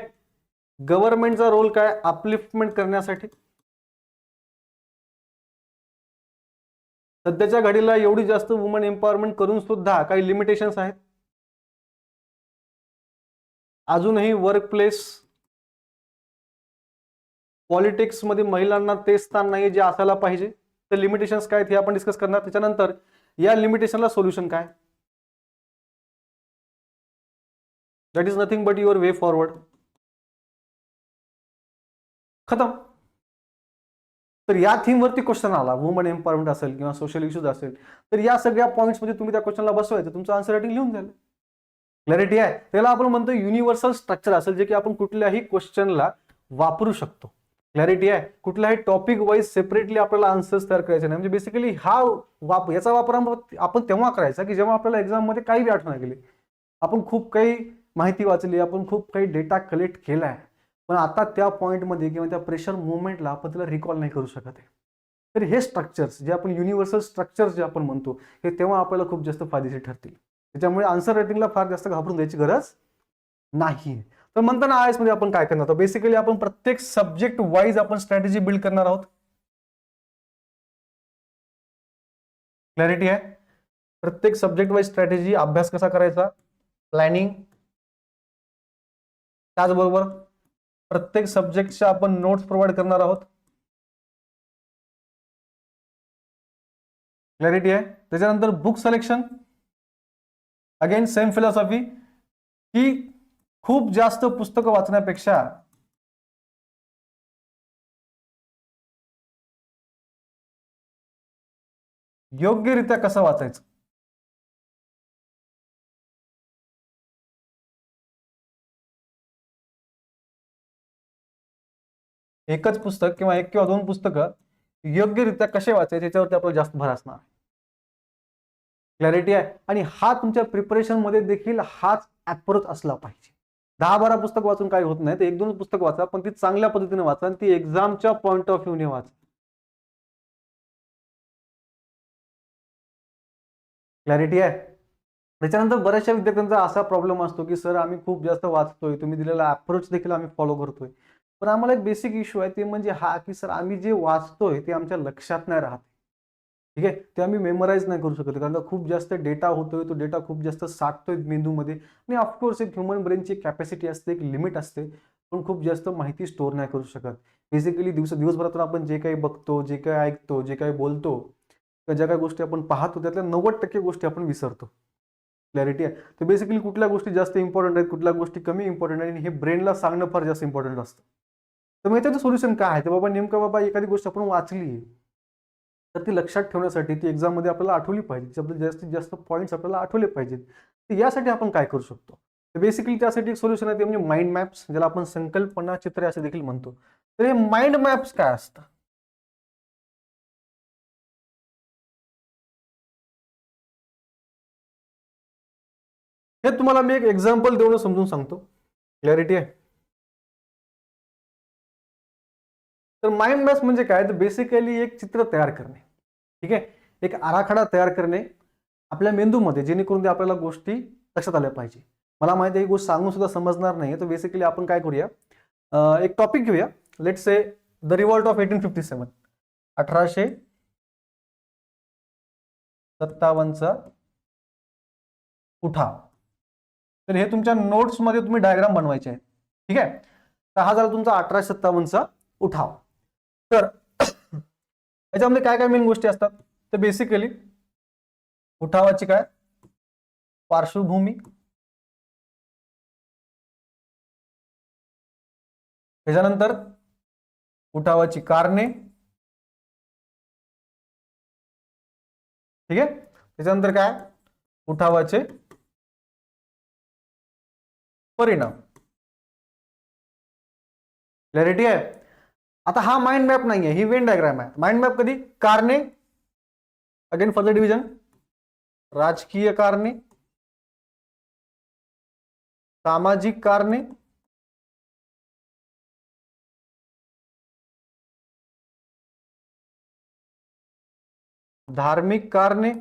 गव्हर्नमेंटचा रोल काय, अपलिफ्टमेंट करण्यासाठी. सध्याच्या घडीला एवढी जास्त वुमन एम्पॉवरमेंट करून सुद्धा काही लिमिटेशन्स आहेत. अजूनही वर्क प्लेस पॉलिटिक्स मध्ये महिलांना ते स्थान नाही जे असायला पाहिजे. तर लिमिटेशन्स काय हे आपण डिस्कस करणार. त्याच्यानंतर या लिमिटेशनला सोल्युशन काय, that is nothing but your way forward. खतम. तर या थीमवरती क्वेश्चन आला, वुमन एम्पॉवरमेंट असेल किंवा सोशल इश्यूज असेल, तर या सगळ्या पॉईंट्स मध्ये तुम्ही त्या क्वेश्चनला बसवायचं, तुमचं आन्सर रायटिंग लिहून द्याल. क्लॅरिटी आहे. त्याला आपण म्हणतो युनिव्हर्सल स्ट्रक्चर असेल जे की आपण कुठल्याही क्वेश्चनला वापरू शकतो. क्लॅरिटी आहे. कुठल्याही टॉपिक वाईज सेपरेटली आपल्याला आन्सर्स तयार करायचे नाही. म्हणजे बेसिकली याचा वापर आपण तेव्हा करायचा की जेव्हा आपल्याला एक्झाम मध्ये काही बी आठवण गेली, आपण खूप काही माहिती वाचली, आपण खूप काही डेटा कलेक्ट केलाय, पण आता त्या पॉईंटमध्ये किंवा त्या प्रेशर मुवमेंटला आपण त्याला रिकॉल नाही करू शकत आहे. तर हे स्ट्रक्चर्स जे आपण युनिव्हर्सल स्ट्रक्चर्स जे आपण म्हणतो, हे तेव्हा आपल्याला खूप जास्त फायदेशीर ठरतील. त्याच्यामुळे आन्सर रायटिंगला फार जास्त घाबरून द्यायची गरज नाही. तर म्हणताना आयएस मध्ये आपण काय करणार आहोत, बेसिकली आपण प्रत्येक सब्जेक्ट वाईज आपण स्ट्रॅटेजी बिल्ड करणार आहोत. क्लॅरिटी आहे. प्रत्येक सब्जेक्ट वाईज स्ट्रॅटेजी, अभ्यास कसा करायचा, प्लॅनिंग. त्याचबरोबर प्रत्येक सब्जेक्टच्या आपण नोट्स प्रोव्हाइड करणार आहोत. क्लॅरिटी आहे. त्याच्यानंतर book selection, again same philosophy की खूप जास्त पुस्तकं वाचण्यापेक्षा योग्यरित्या कसं वाचायचं. एकच पुस्तक किंवा एक किंवा दोन पुस्तकं योग्यरित्या कसे वाचायचे याच्यावरती आपल्याला जास्त भर असणार. क्लॅरिटी आहे. आणि हा तुमच्या प्रिपरेशन मध्ये देखील हाच अप्रोच असला पाहिजे. 10-12 पुस्तक वाचून काही होत नाही, तर एक दोन पुस्तक वाचा, पण ती चांगल्या पद्धतीने वाचा आणि ती एक्झामच्या पॉइंट ऑफ व्ह्यूने वाचा. क्लॅरिटी आहे. त्याच्यानंतर बऱ्याचशा विद्यार्थ्यांचा असा प्रॉब्लेम असतो की सर आम्ही खूप जास्त वाचतोय, तुम्ही दिलेला अप्रोच देखील आम्ही फॉलो करतोय, पण आम्हाला एक बेसिक इश्यू आहे ते म्हणजे हा की सर आम्ही जे वाचतोय ते आमच्या लक्षात नाही राहत. ठीक आहे. ते आम्ही मेमोराईज नाही करू शकत कारण खूप जास्त डेटा होतोय, तो डेटा खूप जास्त साठतोय मेंदूमध्ये. आणि ऑफकोर्स एक ह्युमन ब्रेनची कॅपॅसिटी असते, एक लिमिट असते, पण खूप जास्त माहिती स्टोअर नाही करू शकत. बेसिकली दिवसभरातून आपण जे काही बघतो, जे काही ऐकतो, जे काही बोलतो, त्या ज्या काही गोष्टी आपण पाहतो त्यातल्या 90% गोष्टी आपण विसरतो. क्लॅरिटी आहे. तर बेसिकली कुठल्या गोष्टी जास्त इम्पॉर्टंट आहेत, कुठल्या गोष्टी कमी इम्पॉर्टंट आहेत, आणि हे ब्रेनला सांगणं फार जास्त इम्पॉर्टंट असतं. तर मग याचं सोल्युशन काय आहे, तर बाबा नेमकं बाबा एखादी गोष्ट आपण वाचली तर ती लक्षात ठेवण्यासाठी ती एक्झाममध्ये आपल्याला आठवली पाहिजे, त्याच्याबद्दल जास्तीत जास्त पॉईंट्स आपल्याला आठवले पाहिजेत. तर यासाठी आपण काय करू शकतो, तर बेसिकली त्यासाठी एक सोल्युशन आहे ते म्हणजे माइंड मॅप्स, ज्याला आपण संकल्पना चित्रे असे देखील म्हणतो. तर हे माइंड मॅप्स काय असतं, हे तुम्हाला मी एक एक्झाम्पल देऊन समजून सांगतो. क्लॅरिटी आहे. तर माइंड मॅप्स म्हणजे काय, तर बेसिकली एक चित्र तयार करणे. ठीक आहे. एक आराखडा तयार करणे आपल्या मेंदूमध्ये, जेणेकरून ते आपल्याला गोष्टी लक्षात आल्या पाहिजे. मला माहिती आहे ही गोष्ट सांगून सुद्धा समजणार नाही, तर बेसिकली आपण काय करूया, एक टॉपिक घेऊया. लेट से द रिव्हॉल्ट ऑफ 1857, 1857चा उठाव. तर हे तुमच्या नोट्समध्ये तुम्ही डायग्राम बनवायचे आहेत. ठीक आहे. तर हा झाला तुमचा 1857चा उठाव. तर याच्यामध्ये काय काय मेन गोष्टी असतात, तर बेसिकली उठावाची काय पार्श्वभूमी, त्याच्यानंतर उठावाची कारणे, ठीक आहे. त्याच्यानंतर काय, उठावाचे परिणाम. क्लॅरिटी आहे. आता हा माइंड मॅप नाहीये, ही वेन डायग्राम आहे. माइंड मॅप कधी, कारणे, अगेन फर्दर डिव्हिजन, राजकीय कारणे, सामाजिक कारणे, धार्मिक कारणे,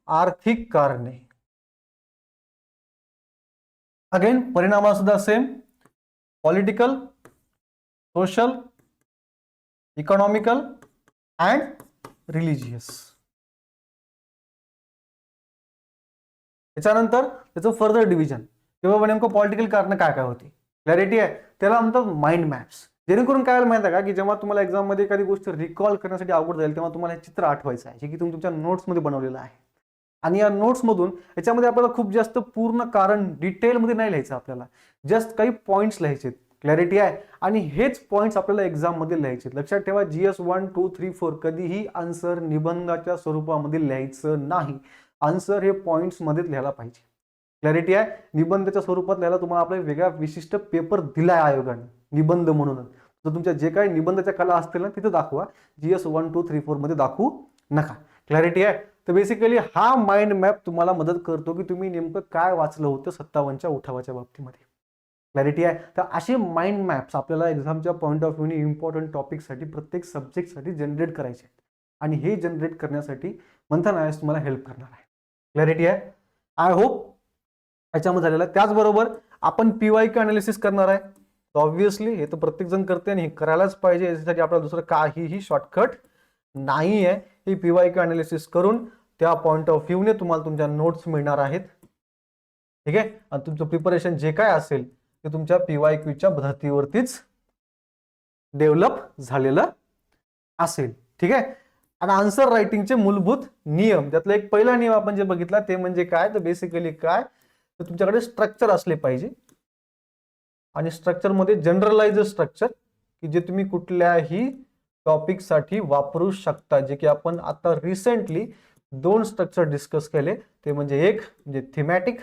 आर्थिक कारणे. अगेन परिणाम सुद्धा same, political, social, economical and religious. त्याच्यानंतर त्याचं फर्दर डिव्हिजन, किंवा नेमकं पॉलिटिकल कारण काय काय होती. क्लॅरिटी आहे. त्याला म्हणतात माइंड मॅप्स. जेणेकरून काय माहिती आहे का, की जेव्हा तुम्हाला एक्झाम मध्ये एखादी गोष्ट रिकॉल करण्यासाठी अवघड जाईल, तेव्हा तुम्हाला हे चित्र आठवायचं आहे, जे की तुम्ही तुमच्या नोट्समध्ये बनवलेलं आहे. आणि या नोट्समधून याच्यामध्ये आपल्याला खूप जास्त पूर्ण कारण डिटेलमध्ये नाही लिहायचं, आपल्याला जस्ट काही पॉईंट्स लिहायचे. क्लॅरिटी आहे. आणि हेच पॉईंट्स आपल्याला एक्झाम मध्ये लिहायचे. लक्षात ठेवा, GS 1, 2, 3, 4 कधीही आन्सर निबंधाच्या स्वरूपामध्ये लिहायचं नाही. आन्सर हे पॉईंट्स मध्ये लिहायला पाहिजे. क्लॅरिटी आहे. निबंधाच्या स्वरूपात लिहायला तुम्हाला आपला वेगळा विशिष्ट पेपर दिलाय आयोगाने निबंध म्हणून. तर तुमच्या जे काही निबंधाच्या कला असतील ना, तिथे दाखवा. GS 1, 2, 3, 4 मध्ये दाखवू नका. क्लॅरिटी आहे. तर बेसिकली हा माइंड मॅप तुम्हाला मदत करतो की तुम्ही नेमकं काय वाचलं होतं 57च्या उठावाच्या बाबतीमध्ये. क्लॅरिटी आहे. तर असे माइंड मॅप्स आपल्याला एक्झामच्या पॉईंट ऑफ व्ह्यूने इम्पॉर्टंट टॉपिकसाठी प्रत्येक सब्जेक्टसाठी जनरेट करायचे आहेत. आणि हे जनरेट करण्यासाठी मंथन आयस तुम्हाला हेल्प करणार आहे. क्लॅरिटी आहे. आय होप याच्यामध्ये झालेलं आहे. त्याचबरोबर आपण PYQ अनालिसिस करणार आहे. ऑब्व्हियसली हे तर प्रत्येक जण करते आणि हे करायलाच पाहिजे. याच्यासाठी आपल्याला दुसरं काहीही शॉर्टकट नाही आहे. ही PYQ अनालिसिस करून त्या पॉईंट ऑफ व्ह्यूने तुम्हाला तुमच्या नोट्स मिळणार आहेत. ठीक आहे. आणि तुमचं प्रिपरेशन जे काय असेल ते तुमच्या PYQच्या पद्धतीवरतीच डेव्हलप झालेलं असेल. ठीक आहे. आणि आन्सर रायटिंगचे मूलभूत नियम, त्यातला एक पहिला नियम आपण जे बघितला ते म्हणजे काय, तर बेसिकली काय, तर तुमच्याकडे स्ट्रक्चर असले पाहिजे. आणि स्ट्रक्चरमध्ये जनरलाइज स्ट्रक्चर, की जे तुम्ही कुठल्याही टॉपिक साठी वापरू शकता. जे की आपण आता रिसेंटली 2 स्ट्रक्चर डिस्कस केले. ते म्हणजे एक म्हणजे थीमॅटिक,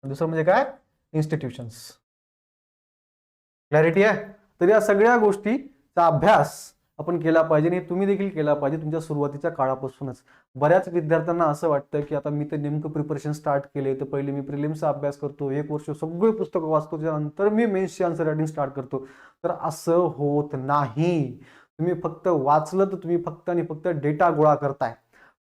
दुसरं म्हणजे काय, इन्स्टिट्यूशन्स. क्लॅरिटी आहे. तर या सगळ्या गोष्टीचा अभ्यास आपण केला पाहिजे आणि तुम्ही देखील केला पाहिजे तुमच्या सुरुवातीच्या काळापासूनच. बऱ्याच विद्यार्थ्यांना असं वाटतं की आता मी ते नेमकं प्रिपरेशन स्टार्ट केले, तर पहिले मी प्रिलिम्सचा अभ्यास करतो, 1 वर्ष सगळे पुस्तकं वाचतो, त्यानंतर मी मेन्सची आन्सर रायटिंग स्टार्ट करतो. तर असं होत नाही. तुम्ही फक्त वाचलं तर तुम्ही फक्त आणि फक्त डेटा गोळा करताय.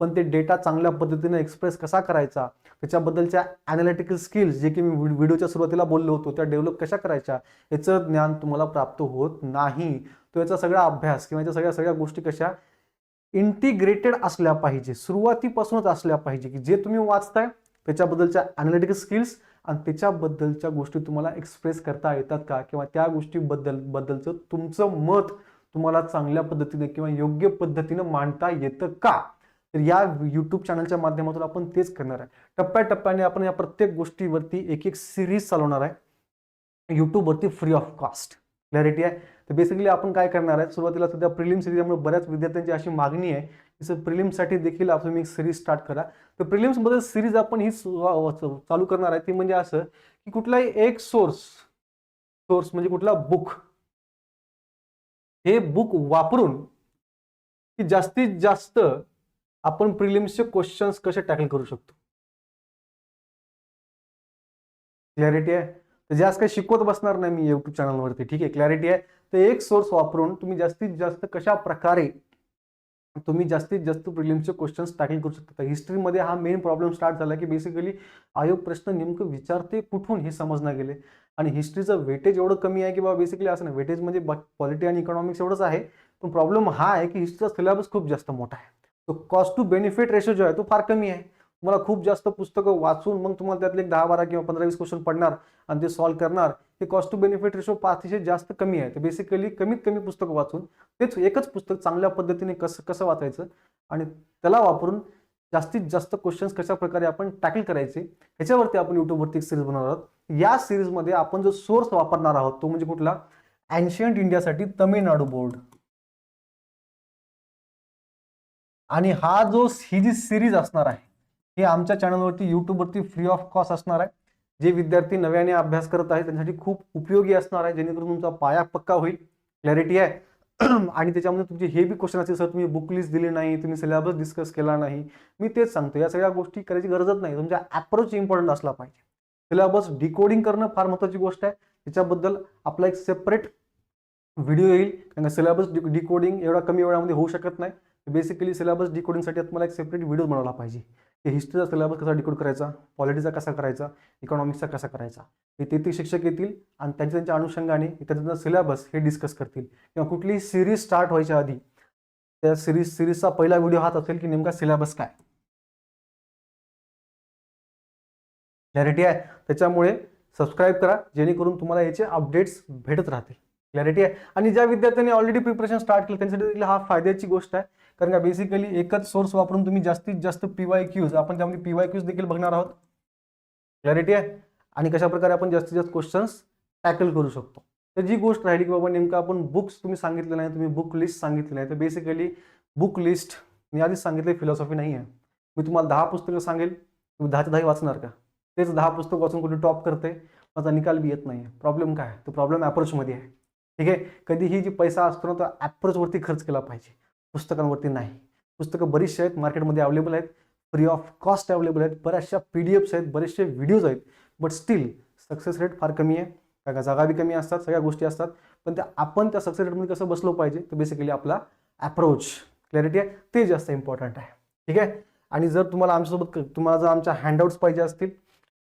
पण ते डेटा चांगल्या पद्धतीने एक्सप्रेस कसा करायचा, त्याच्याबद्दलच्या अॅनालिटिकल स्किल्स जे की मी व्हिडिओच्या सुरुवातीला बोललो होतो त्या डेव्हलप कशा करायच्या, याचं ज्ञान तुम्हाला प्राप्त होत नाही. तो याचा सगळा अभ्यास किंवा याच्या सगळ्या गोष्टी कशा इंटिग्रेटेड असल्या पाहिजे, सुरुवातीपासूनच असल्या पाहिजे, की जे तुम्ही वाचताय त्याच्याबद्दलच्या अॅनालिटिकल स्किल्स आणि त्याच्याबद्दलच्या गोष्टी तुम्हाला एक्सप्रेस करता येतात का, किंवा त्या गोष्टीबद्दलचं तुमचं मत तुम्हाला चांगल्या पद्धतीने किंवा योग्य पद्धतीने मांडता येतं का. तर या युट्यूब चॅनलच्या माध्यमातून आपण तेच करणार आहे. टप्प्याटप्प्याने आपण या प्रत्येक गोष्टीवरती एक सिरीज चालवणार आहे युट्यूबवरती फ्री ऑफ कॉस्ट. क्लॅरिटी आहे. तर बेसिकली आपण काय करणार आहे, सुरुवातीला सध्या प्रिलिम सिरीजमुळे बऱ्याच विद्यार्थ्यांची अशी मागणी आहे की प्रिलिम्ससाठी देखील आपण एक सिरीज स्टार्ट करा. तर प्रिलिम्स मध्ये सिरीज आपण ही चालू करणार आहे ती म्हणजे असं की कुठलाही एक सोर्स म्हणजे कुठला बुक, हे बुक वापरून की जास्तीत जास्त आपण प्रिलिम्सचे क्वेश्चन्स कसे टॅकल करू शकतो. क्लॅरिटी आहे. तर जास्त काही शिकवत बसणार नाही मी युट्यूब चॅनलवरती. ठीक आहे. क्लॅरिटी आहे. तर एक सोर्स वापरून तुम्ही जास्तीत जास्त कशा प्रकारे तुम्ही जास्तीत जास्त प्रिलिम्सचे क्वेश्चन्स टॅकल करू शकता. हिस्ट्रीमध्ये हा मेन प्रॉब्लेम स्टार्ट झाला की बेसिकली आयोग प्रश्न नेमकं विचारते कुठून हे समजणं गेले. आणि हिस्ट्रीचं वेटेज एवढं कमी आहे की बाबा बेसिकली असं नाही, वेटेज म्हणजे पॉलिटी आणि इकॉनॉमिक्स एवढंच आहे. पण प्रॉब्लेम हा आहे की हिस्ट्रीचा सिलेबस खूप जास्त मोठा आहे. तो कॉस्ट टू बेनिफिट रेशो जो आहे तो फार कमी आहे. तुम्हाला खूप जास्त पुस्तकं वाचून मग तुम्हाला त्यातले 10-12 किंवा 15-20 क्वेश्चन पडणार आणि ते सॉल्व्ह करणार. हे कॉस्ट टू बेनिफिट रेशो अतिशय जास्त कमी आहे. तर बेसिकली कमीत कमी पुस्तकं वाचून तेच एकच पुस्तक चांगल्या पद्धतीने कसं वाचायचं आणि त्याला वापरून जास्तीत जास्त क्वेश्चन्स कशा प्रकारे आपण टॅकल करायचे ह्याच्यावरती आपण युट्यूबवरती एक सिरीज बनवणार आहोत. या सिरीजमध्ये आपण जो सोर्स वापरणार आहोत तो म्हणजे कुठला, एन्शियंट इंडियासाठी तमिळनाडू बोर्ड. आणि ही जी सिरीज असणार आहे ही आमच्या चॅनलवरती युट्यूबवरती फ्री ऑफ कॉस्ट असणार आहे. जे विद्यार्थी नव्याने अभ्यास करत आहेत त्यांच्यासाठी खूप उपयोगी असणार आहे, जेणेकरून तुमचा पाया पक्का होईल. क्लॅरिटी आहे. आणि त्याच्यामध्ये तुमचे हे बी क्वेश्चन असतील, सर तुम्ही बुक लिस्ट दिली नाही, तुम्ही सिलेबस डिस्कस केला नाही. मी तेच सांगतो, या सगळ्या गोष्टी करायची गरजच नाही. तुमचा अप्रोच इम्पॉर्टंट असला पाहिजे. सिलेबस डिकोडिंग करणं फार महत्त्वाची गोष्ट आहे. त्याच्याबद्दल आपला एक सेपरेट व्हिडिओ येईल, कारण सिलेबस डिकोडिंग एवढा कमी वेळामध्ये होऊ शकत नाही. बेसिकली सिलेबस डिकोडिंगसाठी तुम्हाला एक सेपरेट व्हिडिओ बनवला पाहिजे, की हिस्ट्रीचा सिलेबस कसा डिकोड करायचा, पॉलिटीचा कसा करायचा, इकॉनॉमिक्सचा कसा करायचा. हे 33 शिक्षक येतील आणि त्यांच्या अनुषंगाने त्यांचा सिलेबस हे डिस्कस करतील. किंवा कुठलीही सिरीज स्टार्ट व्हायच्या आधी त्या सिरीजचा पहिला व्हिडिओ हाच असेल की नेमका सिलेबस काय. क्लॅरिटी आहे. त्याच्यामुळे सबस्क्राईब करा, जेणेकरून तुम्हाला याचे अपडेट्स भेटत राहतील. क्लॅरिटी आहे. आणि ज्या विद्यार्थ्यांनी ऑलरेडी प्रिपरेशन स्टार्ट केलं त्यांच्यासाठी हा फायद्याची गोष्ट आहे, कारण का बेसिकली एकच सोर्स वापरून तुम्ही जास्तीत जास्त PYQs, आपण त्यामध्ये PYQs देखील बघणार आहोत. क्लॅरिटी आहे. आणि कशा प्रकारे आपण जास्तीत जास्त क्वेश्चन्स टॅकल करू शकतो. तर जी गोष्ट राहिली की बाबा नेमकं आपण बुक्स तुम्ही सांगितले नाही, तुम्ही बुक लिस्ट सांगितली नाही, तर बेसिकली बुक लिस्ट मी आधीच सांगितले फिलॉसॉफी नाही आहे. मी तुम्हाला 10 पुस्तकं सांगेल, तुम्ही 10च्या 10 वाचणार का? तेच 10 पुस्तक वाचून कुठे टॉप करते, माझा निकाल बी येत नाही. प्रॉब्लेम काय? तो प्रॉब्लेम अप्रोचमध्ये आहे. ठीक आहे. कधीही जी पैसा असतो ना तो अप्रोचवरती खर्च केला पाहिजे, पुस्तकांवरती नाही. पुस्तकं बरीचशी आहेत मार्केटमध्ये अवेलेबल आहेत, फ्री ऑफ कॉस्ट अवेलेबल आहेत, बऱ्याचशा PDFs आहेत, बरेचसे व्हिडिओज आहेत. बट स्टील सक्सेस रेट फार कमी आहे, कारण जागा बी कमी असतात, सगळ्या गोष्टी असतात. पण आपण त्या सक्सेस रेटमध्ये कसं बसलो पाहिजे, तर बेसिकली आपला अप्रोच, क्लॅरिटी आहे, ते जास्त इम्पॉर्टंट आहे. ठीक आहे. आणि जर तुम्हाला आमच्यासोबत तुम्हाला जर आमच्या हँडआउट्स पाहिजे असतील,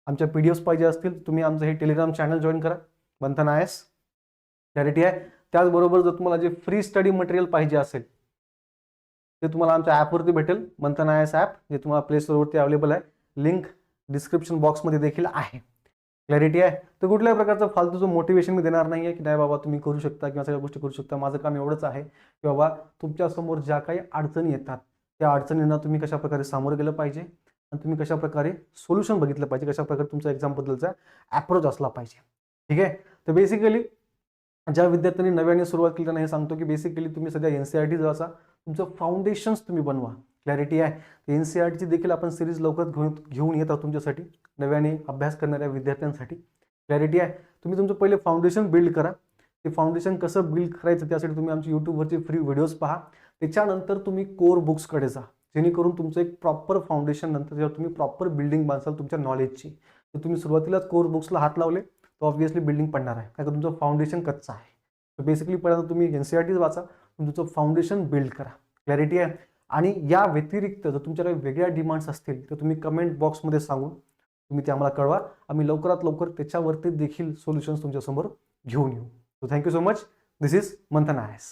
आमच्या PDFs पाहिजे असतील, तुम्ही आमचं हे टेलिग्राम चॅनल जॉईन करा, मंथन IAS. क्लॅरिटी आहे. त्याचबरोबर जर तुम्हाला जे फ्री स्टडी मटेरियल पाहिजे असेल ते तुम्हाला आमच्या ॲपवरती भेटेल, मंथन IAS ॲप, जे तुम्हाला प्ले स्टोअरवरती अवेलेबल आहे. लिंक डिस्क्रिप्शन बॉक्समध्ये देखील आहे. क्लॅरिटी आहे. तर कुठल्याही प्रकारचं फालतूचं मोटिवेशन मी देणार नाही आहे की नाही बाबा तुम्ही करू शकता किंवा सगळ्या गोष्टी करू शकता. माझं काम एवढंच आहे की बाबा तुमच्यासमोर ज्या काही अडचणी येतात त्या अडचणींना तुम्ही कशाप्रकारे सामोरं गेलं पाहिजे आणि तुम्ही कशाप्रकारे सोल्युशन बघितलं पाहिजे, कशाप्रकारे तुमचा एक्झामबद्दलचा ॲप्रोच असला पाहिजे. ठीक आहे. तर बेसिकली ज्या विद्यार्थ्यांनी नव्याने सुरुवात केली त्यांना हे सांगतो की बेसिकली तुम्ही सध्या NCERT जो असा तुमचं फाउंडेशन्स तुम्ही बनवा. क्लॅरिटी आहे. NCERTची देखील आपण सिरीज लवकरच घेऊन येत आहोत तुमच्यासाठी, नव्याने अभ्यास करणाऱ्या विद्यार्थ्यांसाठी. क्लॅरिटी आहे. तुम्ही तुमचं पहिले फाउंडेशन बिल्ड करा. ते फाउंडेशन कसं बिल्ड करायचं त्यासाठी तुम्ही आमची यूट्यूबवरची फ्री व्हिडिओज पहा. त्याच्यानंतर तुम्ही कोर बुक्सकडे जा, जेणेकरून तुमचं एक प्रॉपर फाउंडेशन नंतर जेव्हा तुम्ही प्रॉपर बिल्डिंग बांधाल तुमच्या नॉलेजची, तर तुम्ही सुरुवातीलाच कोर बुक्सला हात लावले तर ऑब्व्हियसली बिल्डिंग पडणार आहे, कारण तुमचं फाउंडेशन कच्चं आहे. तर बेसिकली पहिल्यांदा तुम्ही NCERTच वाचा, तुमचं फाउंडेशन बिल्ड करा. क्लॅरिटी आहे. आणि या व्यतिरिक्त जर तुमच्या काही वेगळ्या डिमांड्स असतील तर तुम्ही कमेंट बॉक्समध्ये सांगून तुम्ही ते आम्हाला कळवा. आम्ही लवकरात लवकर त्याच्यावरती देखील सोल्युशन्स तुमच्यासमोर घेऊन येऊ. So thank you so much. This is Manthan IAS.